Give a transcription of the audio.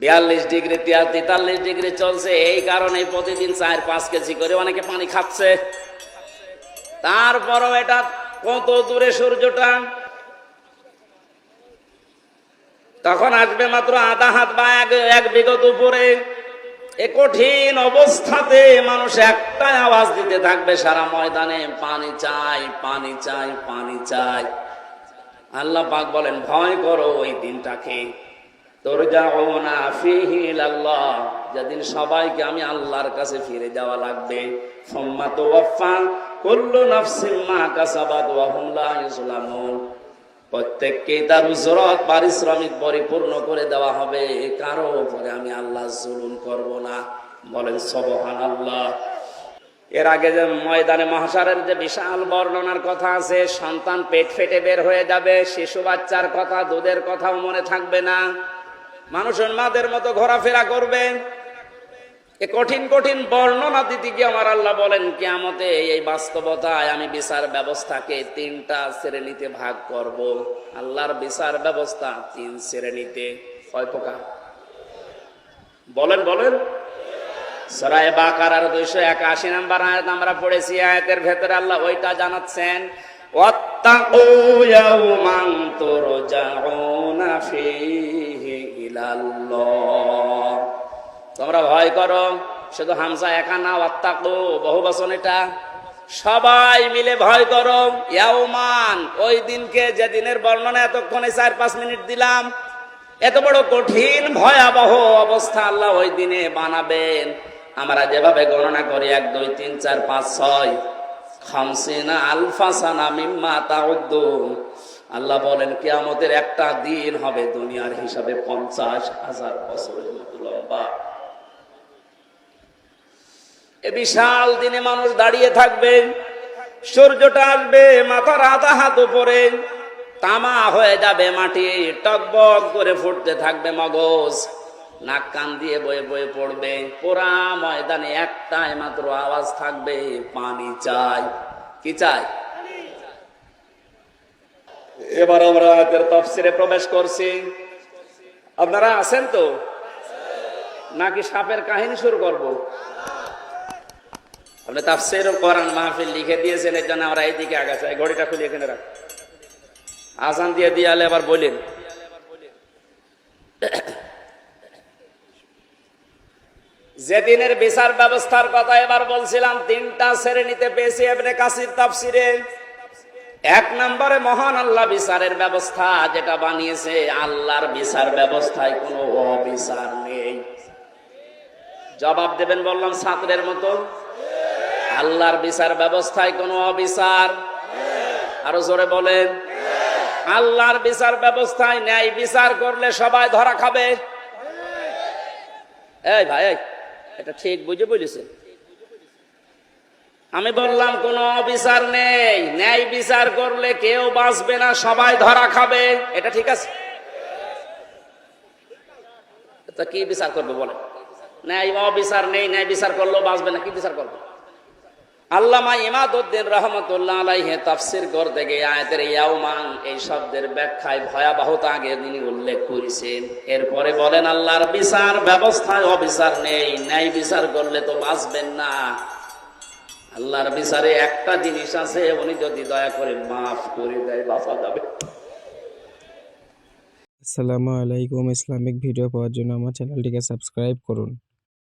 42 degree 43 degree চলছে। এই কারণে প্রতিদিন 4-5 কেজি করে অনেকে পানি খাচ্ছে। তারপরও এটা কত দূরে সূর্যটা, তখন আসবে মাত্র আধা হাত বা এক বিঘত উপরে। এ কঠিন অবস্থাতে মানুষ একটাই আওয়াজ দিতে থাকবে সারা ময়দানে, পানি চাই, পানি চাই, পানি চাই। আল্লাহ পাক বলেন, ভয় করো ওই দিনটাকে, তুরজাউনা ফীহি ইলাল্লাহ, যেদিন সবাইকে আমি আল্লাহর কাছে ফিরে যাওয়া লাগবে। সুম্মা তুওয়াফফা কুল্লু নাফসিন মা কাসাবাত ওয়া হুম লা ইউযলামুন, প্রত্যেককে তার উজরত পারিশ্রমিক পরিপূর্ণ করে দেওয়া হবে, কারো উপরে আমি আল্লাহ জুলুম করব না। বলেন সুবহানাল্লাহ। এর আগে যে ময়দানে মাহশারের যে বিশাল বর্ণনার কথা আছে, সন্তান পেট ফেটে বের হয়ে যাবে, শিশু বাচ্চার কথা, দুধের কথাও মনে থাকবে না, মানুষ উন্মাদের মতো ঘোরাফেরা করবে। এ কঠিন কঠিন বর্ণনা দিতে গিয়ে আমার আল্লাহ বলেন, কিয়ামতে এই বাস্তবতায় আমি বিচার ব্যবস্থাকে 3টা শ্রেণীতে ভাগ করব। আল্লাহর বিচার ব্যবস্থা 3 শ্রেণীতে। কয় প্রকার? বলেন বলেন। সূরা বাকারার 281 নম্বর আয়াত আমরা পড়েছি। আয়াতের ভেতরে আল্লাহ ওইটা জানাচ্ছেন, ওয়াত্তাকু ইয়াওমান তুরজাউনা ফীহি ইলাল্লাহ, তোমরা ভয় করো। শুধু হামজা একা না, ওয়াত্তাকু বহু বচন, এটা সবাই মিলে ভয় করো। ইয়াওমান, ওই দিনকে, যে দিনের বর্ণনা এতক্ষণে 4-5 মিনিট দিলাম। এত বড় কঠিন ভয়াবহ অবস্থা আল্লাহ ওই দিনে বানাবেন। আমরা যেভাবে গণনা করি 1 2 3 4 5 6 খামসিনা আলফা সানা মিম্মা তাউদ্দুন, আল্লাহ বলেন কিয়ামতের একটা দিন হবে দুনিয়ার হিসাবে 50,000 বছরের মতো লম্বা। এ বিশাল দিনে মানুষ দাঁড়িয়ে থাকবে, সূর্যটা আসবে মাথার আধা হাত উপরে, তামা হয়ে যাবে মাটি, টকবক করে ফুটতে থাকবে মগজ, নাক কান দিয়ে বয়ে বয়ে পড়বে। পুরা ময়দানে একটাই মাত্র আওয়াজ থাকবে, পানি চাই। কি চাই? এবার আমরা আয়াতের তাফসীরে প্রবেশ করছি। আপনারা আছেন তো নাকি সাপের কাহিনী শুরু করব? আপনি তাফসীর কোরআন মাহফিল লিখে দিয়েছেন, এর জন্য আমরা এইদিকে আগাচ্ছি। ঘড়িটা খুলে এখানে রাখ, আজান দিয়ে দিয়ালে আবার বলেন। যেদিনের বিচার ব্যবস্থার কথা এবার বলছিলাম, 3টা শ্রেণীতে পেয়েছি ইবনে কাসির তাফসীরে। 1 নম্বরে মহান আল্লাহ বিচারের ব্যবস্থা যেটা বানিয়েছে, আল্লাহর বিচার ব্যবস্থায় কোনো অবিচার নেই। জবাব দেবেন বললাম ছাত্রের মতো, আল্লাহর বিচার ব্যবস্থায় কোনো অবিচার। আরো জোরে বলেন, আল্লাহর বিচার ব্যবস্থায় ন্যায় বিচার করলে সবাই ধরা খাবে। এই ভাই, এটা ঠিক বুঝে বলেছেন? আমি বললাম কোন অবিচার নেই, ন্যায় বিচার করলে কেউ বাঁচবে না, সবাই ধরা খাবে। এটা ঠিক আছে? তো কি বিচার করবে বলেন? ন্যায় অবিচার নেই, ন্যায় বিচার করলেও বাঁচবে না, কি বিচার করবে? আল্লামা ইমাদউদ্দিন রাহমাতুল্লাহ আলাইহি তাফসীর করতে গিয়ে আয়াতের ইয়াউমান এই শব্দের ব্যাখ্যায় ভয়াবহতা আগে তিনি উল্লেখ করেছেন। এরপরে বলেন, আল্লাহর বিচার ব্যবস্থায় অবিচার নেই, ন্যায় বিচার করলে তো বাঁচবেন না। আল্লাহর বিচারে একটা জিনিস আছে, উনি যদি দয়া করে মাফ করে দেয় বাঁচা যাবে। আসসালামু আলাইকুম। ইসলামিক ভিডিও পাওয়ার জন্য আমার চ্যানেলটিকে সাবস্ক্রাইব করুন।